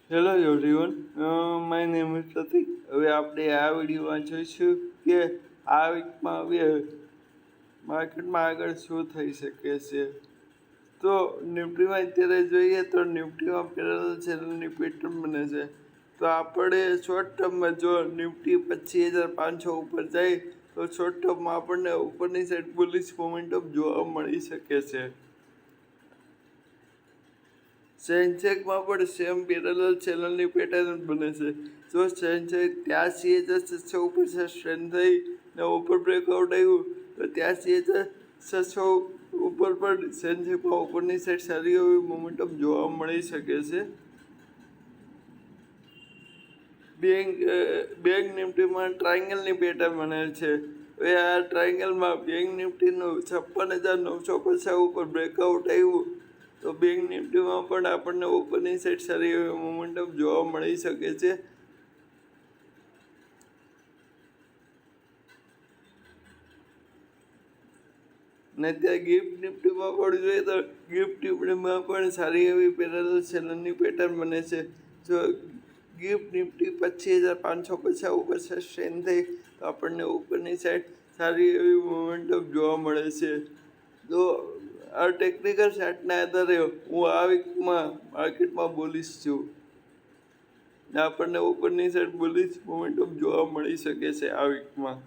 Hello everyone, my name is Pratik. હવે આપણે આ વિડીયોમાં જોઈશું કે આ વીકમાં હવે માર્કેટમાં આગળ શું થઈ શકે છે. તો નિફ્ટીમાં અત્યારે જોઈએ તો નિફ્ટીમાં પેરેલલ ચેનલની પેટર્ન બને છે. તો આપણે શોર્ટ ટર્મમાં જો નિફ્ટી 25,500 ઉપર જાય તો શોર્ટ ટર્મમાં આપણને ઉપરની સાઈડ બુલિશ મોમેન્ટમ જોવા મળી શકે છે. સેન્સેક્સમાં પણ સેમ પેરેલલ ચેનલની પેટર્ન બને છે. જો સેન્સેક્સ 83,600 ઉપર સ્ટ્રેન્ડ થઈ ને ઉપર બ્રેકઆઉટ આવ્યું તો 83,600 ઉપર પણ સેન્સેક્સમાં ઉપરની સાઈડ સારી એવી મોમેન્ટમ જોવા મળી શકે છે. બેંક નિફ્ટીમાં ટ્રાયંગલની પેટર્ન બને છે. હવે આ ટ્રાયંગલમાં બેંક નિફ્ટીનું 56,950 ઉપર બ્રેકઆઉટ આવ્યું તો બેંક નિફ્ટીમાં પણ આપણને ઉપરની સાઈડ સારી એવી મોમેન્ટમ જોવા મળી શકે છે. ને ત્યાં ગિફ્ટ નિફ્ટીમાં પણ જોઈએ તો ગિફ્ટ નિફ્ટીમાં પણ સારી એવી પેરેલલ ચેનલની પેટર્ન બને છે. જો ગિફ્ટ નિફ્ટી 25,550 ઉપર સ્ટેન્ડ થઈ તો આપણને ઉપરની સાઈડ સારી એવી મોમેન્ટમ જોવા મળે છે. તો આ ટેકનિકલ ચાર્ટના આધારે હું આ વીકમાં માર્કેટમાં બોલીશ છું. આપણને ઉપરની સાઈડ બુલિશ મોમેન્ટમ જોવા મળી શકે છે આ વીકમાં.